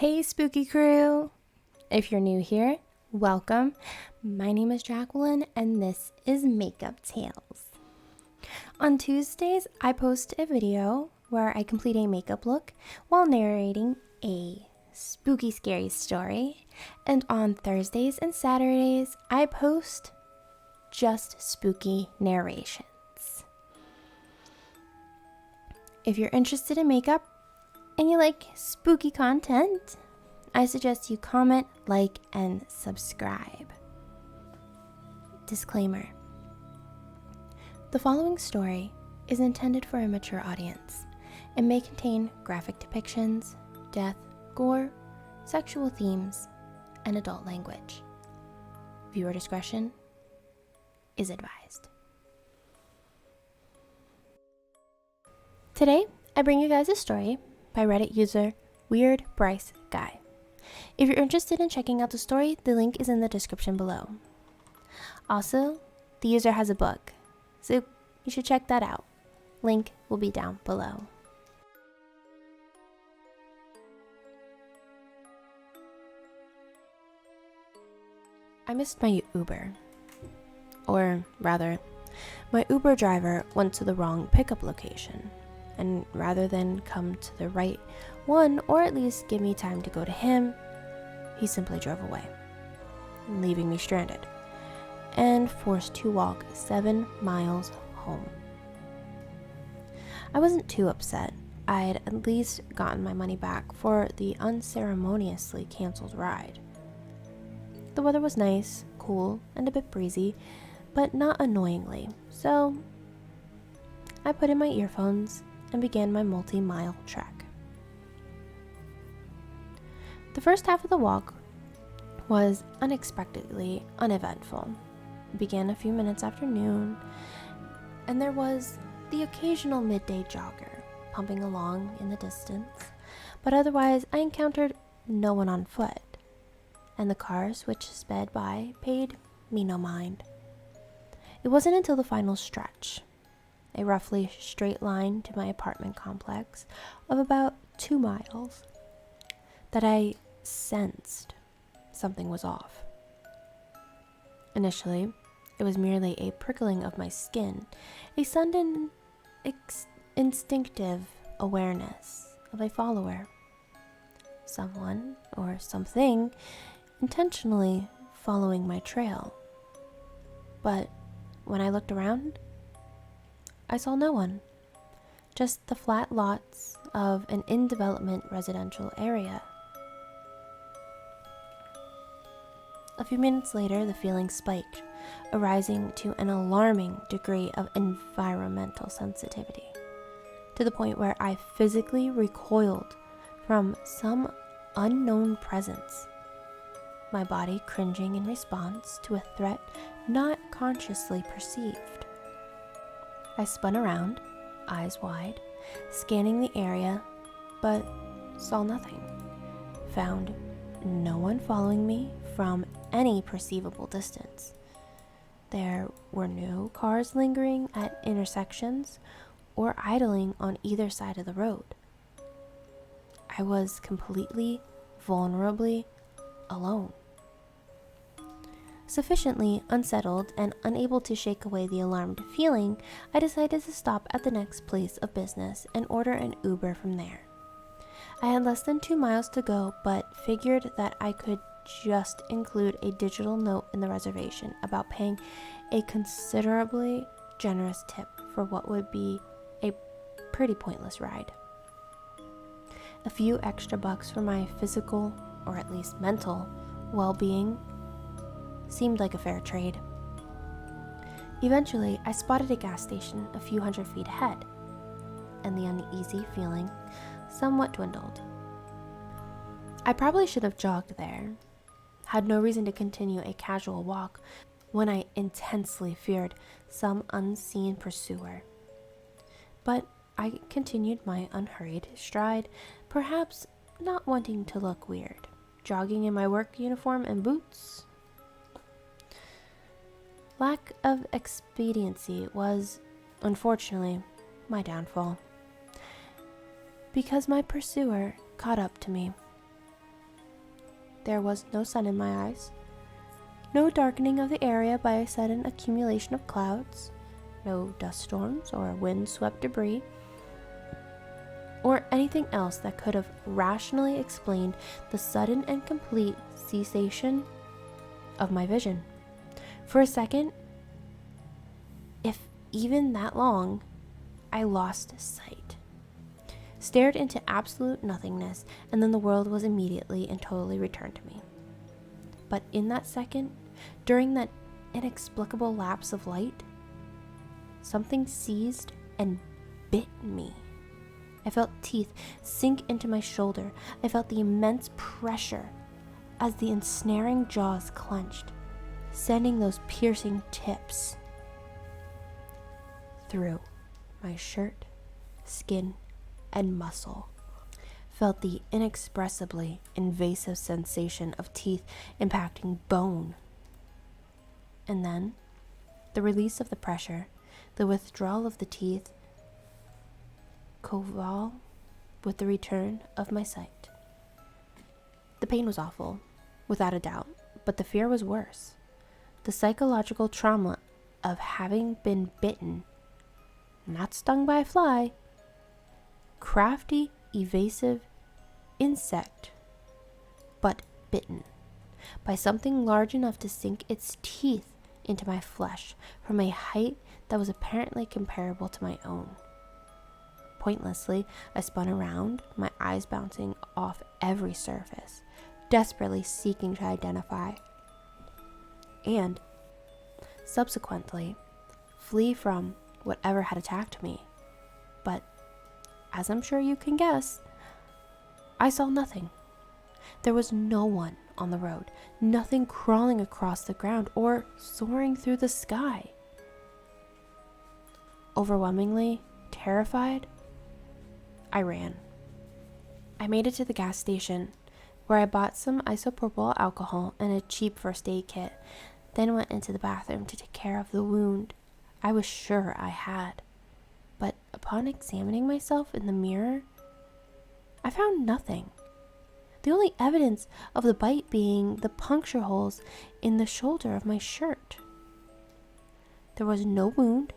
Hey spooky crew! If you're new here, welcome. My name is Jacqueline and this is Makeup Tales. On Tuesdays, I post a video where I complete a makeup look while narrating a spooky scary story. And on Thursdays and Saturdays, I post just spooky narrations. If you're interested in makeup, and you like spooky content, I suggest you comment, like, and subscribe. Disclaimer. The following story is intended for a mature audience and may contain graphic depictions, death, gore, sexual themes, and adult language. Viewer discretion is advised. Today, I bring you guys a story by Reddit user WeirdBryceGuy. If you're interested in checking out the story, the link is in the description below. Also, the user has a book, so you should check that out. Link will be down below. I missed my Uber. Or rather, my Uber driver went to the wrong pickup location. And rather than come to the right one, or at least give me time to go to him, he simply drove away, leaving me stranded and forced to walk 7 miles home. I wasn't too upset. I'd at least gotten my money back for the unceremoniously canceled ride. The weather was nice, cool, and a bit breezy, but not annoyingly, so I put in my earphones and began my multi-mile trek. The first half of the walk was unexpectedly uneventful. It began a few minutes after noon, and there was the occasional midday jogger pumping along in the distance, but otherwise I encountered no one on foot, and the cars which sped by paid me no mind. It wasn't until the final stretch, a roughly straight line to my apartment complex of about 2 miles, that I sensed something was off. Initially, it was merely a prickling of my skin, a sudden instinctive awareness of a follower. Someone or something intentionally following my trail. But when I looked around, I saw no one, just the flat lots of an in-development residential area. A few minutes later, the feeling spiked, arising to an alarming degree of environmental sensitivity, to the point where I physically recoiled from some unknown presence, my body cringing in response to a threat not consciously perceived. I spun around, eyes wide, scanning the area, but saw nothing. Found no one following me from any perceivable distance. There were no cars lingering at intersections or idling on either side of the road. I was completely, vulnerably alone. Sufficiently unsettled and unable to shake away the alarmed feeling, I decided to stop at the next place of business and order an Uber from there. I had less than 2 miles to go, but figured that I could just include a digital note in the reservation about paying a considerably generous tip for what would be a pretty pointless ride. A few extra bucks for my physical, or at least mental, well-being seemed like a fair trade. Eventually, I spotted a gas station a few hundred feet ahead, and the uneasy feeling somewhat dwindled. I probably should have jogged there, had no reason to continue a casual walk when I intensely feared some unseen pursuer. But I continued my unhurried stride, perhaps not wanting to look weird, jogging in my work uniform and boots. Lack of expediency was, unfortunately, my downfall, because my pursuer caught up to me. There was no sun in my eyes, no darkening of the area by a sudden accumulation of clouds, no dust storms or wind-swept debris, or anything else that could have rationally explained the sudden and complete cessation of my vision. For a second, if even that long, I lost sight, stared into absolute nothingness, and then the world was immediately and totally returned to me. But in that second, during that inexplicable lapse of light, something seized and bit me. I felt teeth sink into my shoulder. I felt the immense pressure as the ensnaring jaws clenched, sending those piercing tips through my shirt, skin, and muscle. Felt the inexpressibly invasive sensation of teeth impacting bone. And then, the release of the pressure, the withdrawal of the teeth, coeval with the return of my sight. The pain was awful, without a doubt, but the fear was worse. The psychological trauma of having been bitten, not stung by a fly, crafty, evasive insect, but bitten by something large enough to sink its teeth into my flesh from a height that was apparently comparable to my own. Pointlessly, I spun around, my eyes bouncing off every surface, desperately seeking to identify and, subsequently, flee from whatever had attacked me. But, as I'm sure you can guess, I saw nothing. There was no one on the road, nothing crawling across the ground or soaring through the sky. Overwhelmingly terrified, I ran. I made it to the gas station, where I bought some isopropyl alcohol and a cheap first aid kit, then went into the bathroom to take care of the wound I was sure I had. But upon examining myself in the mirror, I found nothing. The only evidence of the bite being the puncture holes in the shoulder of my shirt. There was no wound,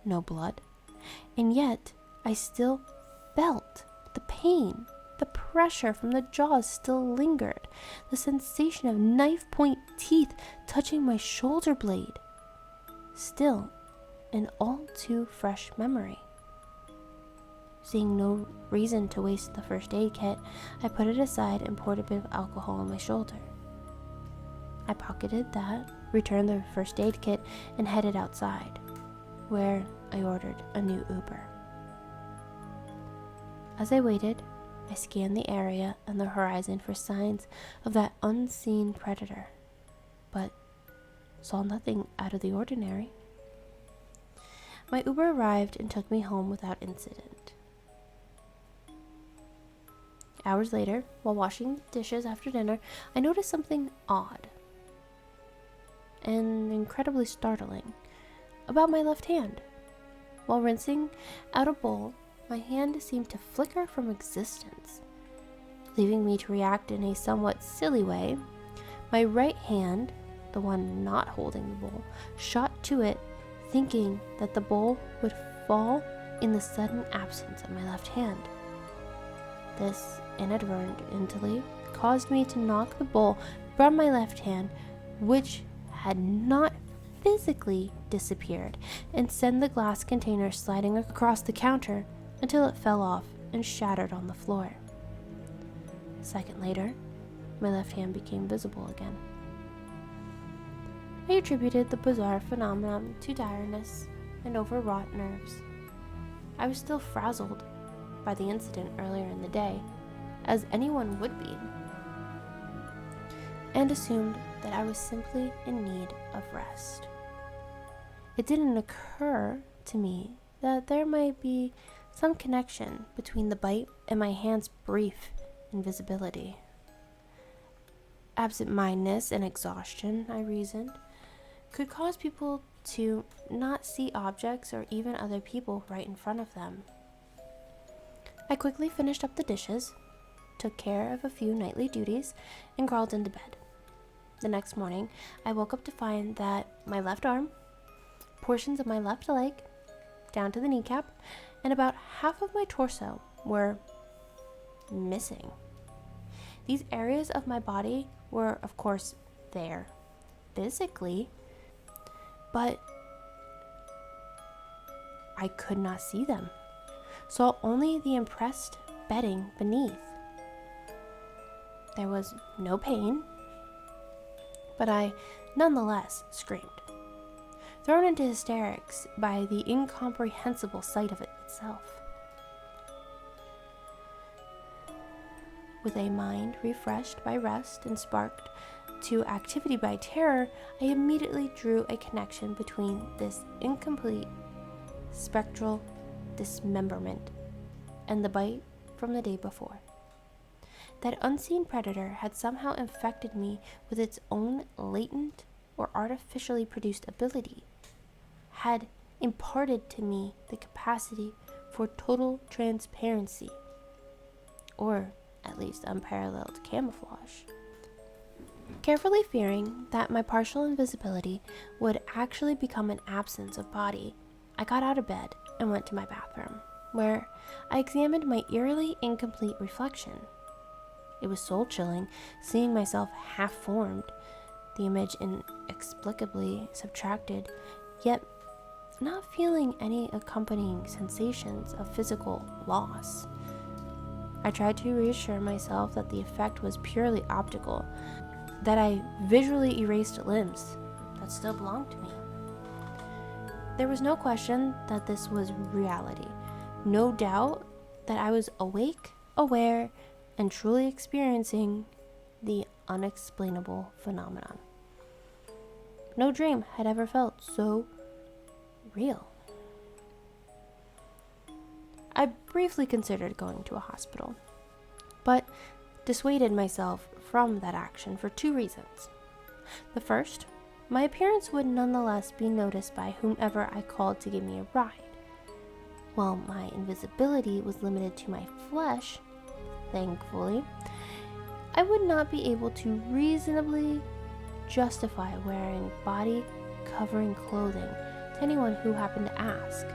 no blood, and yet I still felt the pain. The pressure from the jaws still lingered, the sensation of knife-point teeth touching my shoulder blade, still an all too fresh memory. Seeing no reason to waste the first aid kit, I put it aside and poured a bit of alcohol on my shoulder. I pocketed that, returned the first aid kit, and headed outside, where I ordered a new Uber. As I waited, I scanned the area and the horizon for signs of that unseen predator, but saw nothing out of the ordinary. My Uber arrived and took me home without incident. Hours later, while washing dishes after dinner, I noticed something odd and incredibly startling about my left hand. While rinsing out a bowl, my hand seemed to flicker from existence, leaving me to react in a somewhat silly way. My right hand, the one not holding the bowl, shot to it, thinking that the bowl would fall in the sudden absence of my left hand. This inadvertently caused me to knock the bowl from my left hand, which had not physically disappeared, and send the glass container sliding across the counter until it fell off and shattered on the floor. A second later, my left hand became visible again. I attributed the bizarre phenomenon to tiredness and overwrought nerves. I was still frazzled by the incident earlier in the day, as anyone would be, and assumed that I was simply in need of rest. It didn't occur to me that there might be some connection between the bite and my hand's brief invisibility. Absent-mindedness and exhaustion, I reasoned, could cause people to not see objects or even other people right in front of them. I quickly finished up the dishes, took care of a few nightly duties, and crawled into bed. The next morning, I woke up to find that my left arm, portions of my left leg, down to the kneecap, and about half of my torso were missing. These areas of my body were, of course, there physically, but I could not see them. Saw only the impressed bedding beneath. There was no pain, but I nonetheless screamed, thrown into hysterics by the incomprehensible sight of it itself. With a mind refreshed by rest and sparked to activity by terror, I immediately drew a connection between this incomplete spectral dismemberment and the bite from the day before. That unseen predator had somehow infected me with its own latent or artificially produced ability, had imparted to me the capacity for total transparency, or at least unparalleled camouflage. Carefully fearing that my partial invisibility would actually become an absence of body, I got out of bed and went to my bathroom, where I examined my eerily incomplete reflection. It was soul-chilling seeing myself half-formed, the image inexplicably subtracted, yet not feeling any accompanying sensations of physical loss. I tried to reassure myself that the effect was purely optical, that I visually erased limbs that still belonged to me. There was no question that this was reality, no doubt that I was awake, aware, and truly experiencing the unexplainable phenomenon. No dream had ever felt so real. I briefly considered going to a hospital, but dissuaded myself from that action for two reasons. The first, my appearance would nonetheless be noticed by whomever I called to give me a ride. While my invisibility was limited to my flesh, thankfully, I would not be able to reasonably justify wearing body-covering clothing to anyone who happened to ask.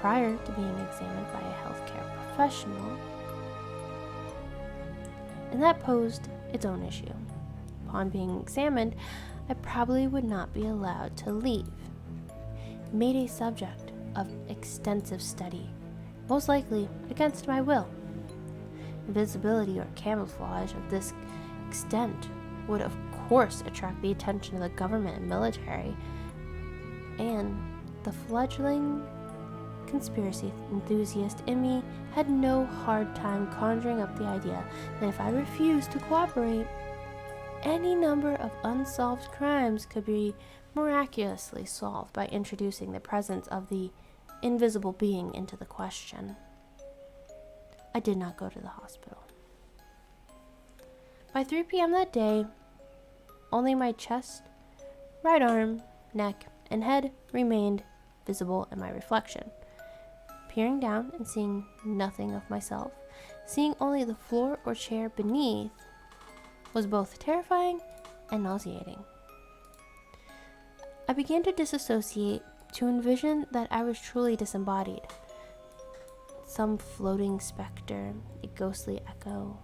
Prior to being examined by a healthcare professional, and that posed its own issue. Upon being examined, I probably would not be allowed to leave. Made a subject of extensive study, most likely against my will. Invisibility or camouflage of this extent would of course attract the attention of the government and military, and the fledgling conspiracy enthusiast in me had no hard time conjuring up the idea that if I refused to cooperate, any number of unsolved crimes could be miraculously solved by introducing the presence of the invisible being into the question. I did not go to the hospital. By 3 p.m. that day, only my chest, right arm, neck, and head remained visible in my reflection. Peering down and seeing nothing of myself, seeing only the floor or chair beneath, was both terrifying and nauseating. I began to disassociate, to envision that I was truly disembodied. Some floating specter, a ghostly echo,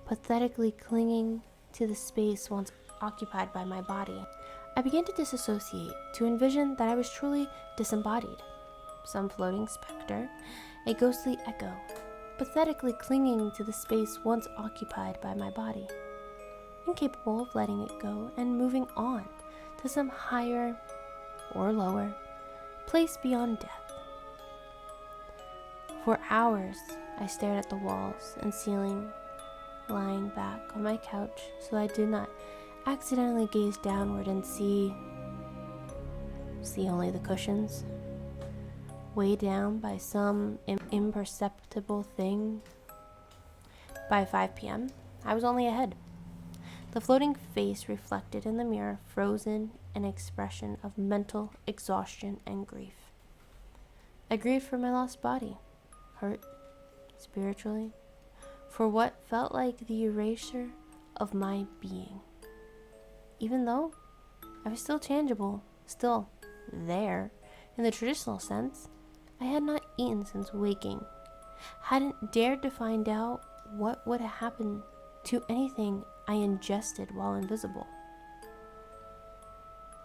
pathetically clinging to the space once occupied by my body. I began to disassociate, to envision that I was truly disembodied. Some floating specter, a ghostly echo, pathetically clinging to the space once occupied by my body, incapable of letting it go and moving on to some higher or lower place beyond death. For hours, I stared at the walls and ceiling, lying back on my couch so I did not accidentally gaze downward and see only the cushions, weighed down by some imperceptible thing. By 5 p.m., I was only ahead. The floating face reflected in the mirror, frozen in an expression of mental exhaustion and grief. I grieved for my lost body, hurt spiritually, for what felt like the erasure of my being. Even though I was still tangible, still there, in the traditional sense, I had not eaten since waking, hadn't dared to find out what would happen to anything I ingested while invisible.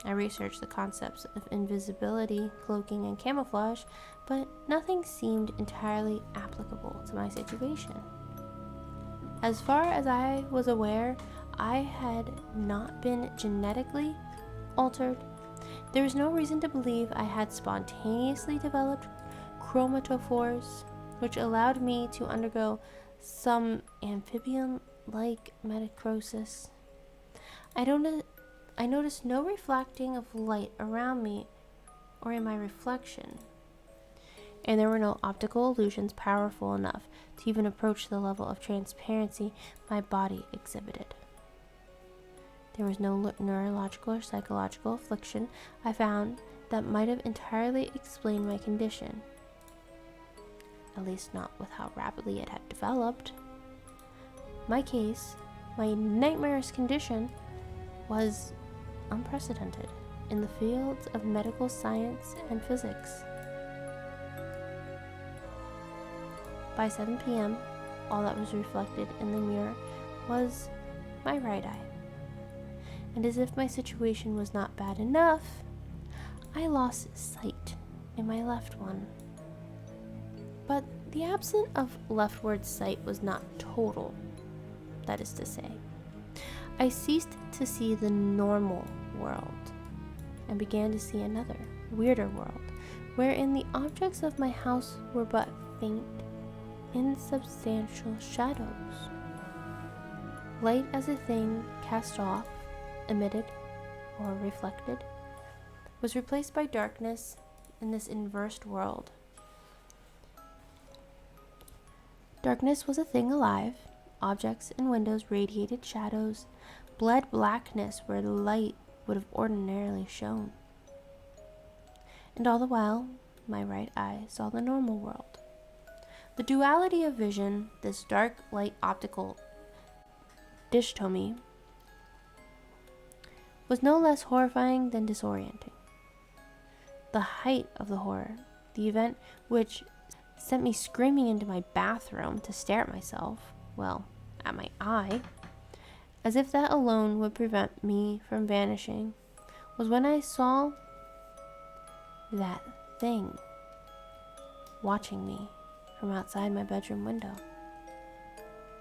I researched the concepts of invisibility, cloaking, and camouflage, but nothing seemed entirely applicable to my situation. As far as I was aware, I had not been genetically altered. There was no reason to believe I had spontaneously developed chromatophores, which allowed me to undergo some amphibian-like metacrosis. I noticed no reflecting of light around me or in my reflection, and there were no optical illusions powerful enough to even approach the level of transparency my body exhibited. There was no neurological or psychological affliction I found that might have entirely explained my condition, at least not with how rapidly it had developed. My case, my nightmarish condition, was unprecedented in the fields of medical science and physics. By 7 p.m., all that was reflected in the mirror was my right eye. And as if my situation was not bad enough, I lost sight in my left one. But the absence of leftward sight was not total, that is to say. I ceased to see the normal world and began to see another, weirder world, wherein the objects of my house were but faint, insubstantial shadows. Light as a thing cast off, emitted, or reflected, was replaced by darkness in this inversed world. Darkness was a thing alive. Objects and windows radiated shadows, bled blackness where the light would have ordinarily shone. And all the while, my right eye saw the normal world. The duality of vision, this dark light optical dichotomy, was no less horrifying than disorienting. The height of the horror, the event which sent me screaming into my bathroom to stare at myself, well, at my eye, as if that alone would prevent me from vanishing, was when I saw that thing watching me from outside my bedroom window.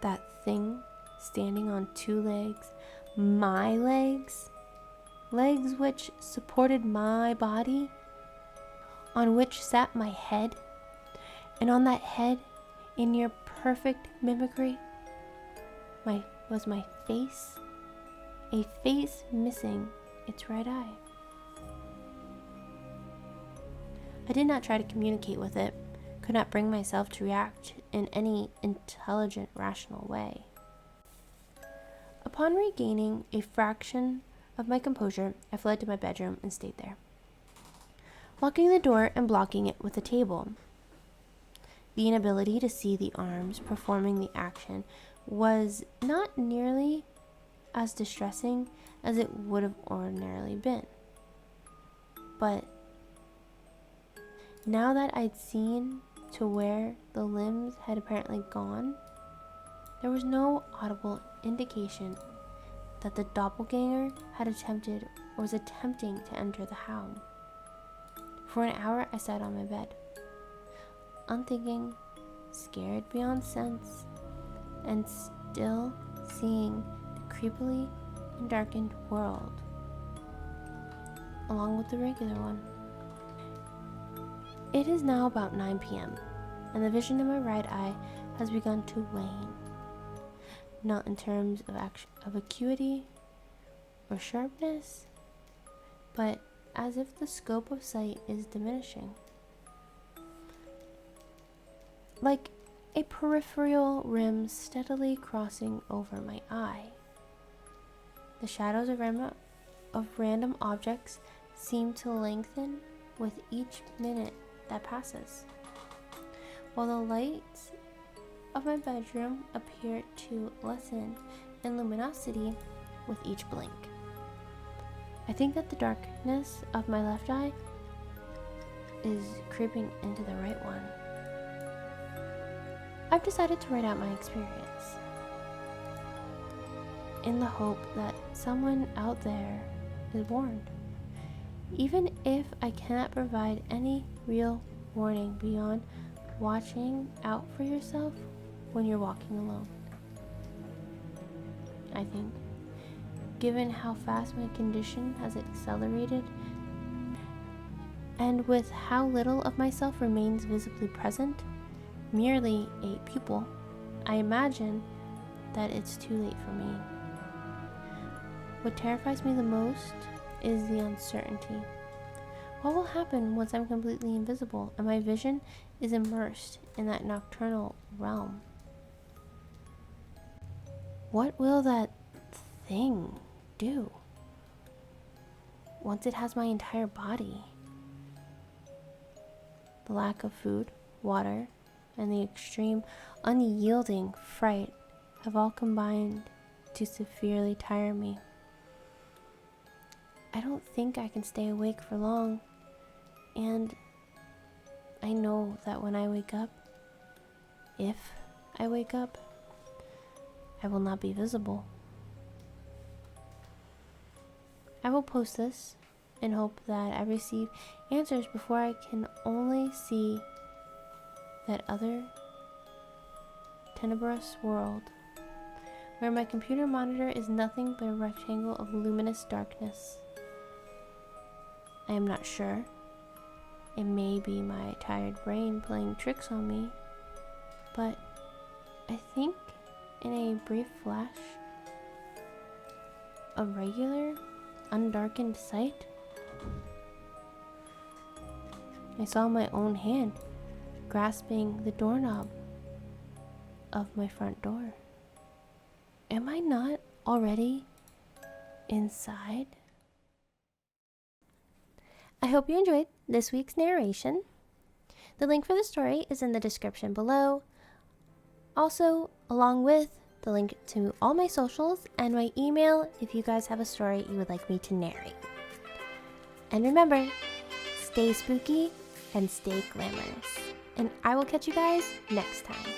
That thing standing on two legs, my legs which supported my body, on which sat my head, and on that head, in near perfect mimicry, was my face, a face missing its right eye. I did not try to communicate with it, could not bring myself to react in any intelligent, rational way. Upon regaining a fraction of my composure, I fled to my bedroom and stayed there, locking the door and blocking it with a table. The inability to see the arms performing the action was not nearly as distressing as it would have ordinarily been. But now that I'd seen to where the limbs had apparently gone, there was no audible indication that the doppelganger had attempted or was attempting to enter the house. For an hour I sat on my bed, unthinking, scared beyond sense, and still seeing the creepily and darkened world, along with the regular one. It is now about 9 p.m., and the vision in my right eye has begun to wane, not in terms of acuity or sharpness, but as if the scope of sight is diminishing. Like a peripheral rim steadily crossing over my eye. The shadows of random objects seem to lengthen with each minute that passes, while the lights of my bedroom appeared to lessen in luminosity with each blink. I think that the darkness of my left eye is creeping into the right one. I've decided to write out my experience in the hope that someone out there is warned, even if I cannot provide any real warning beyond watching out for yourself when you're walking alone. I think, given how fast my condition has accelerated, and with how little of myself remains visibly present, merely a pupil, I imagine that it's too late for me. What terrifies me the most is the uncertainty. What will happen once I'm completely invisible and my vision is immersed in that nocturnal realm? What will that thing do once it has my entire body? The lack of food, water, and the extreme, unyielding fright have all combined to severely tire me. I don't think I can stay awake for long, and I know that when I wake up, if I wake up, I will not be visible. I will post this in hope that I receive answers before I can only see that other tenebrous world where my computer monitor is nothing but a rectangle of luminous darkness. I am not sure. It may be my tired brain playing tricks on me, but I think in a brief flash of regular, undarkened sight, I saw my own hand grasping the doorknob of my front door. Am I not already inside? I hope you enjoyed this week's narration. The link for the story is in the description below. Also, along with the link to all my socials and my email if you guys have a story you would like me to narrate. And remember, stay spooky and stay glamorous. And I will catch you guys next time.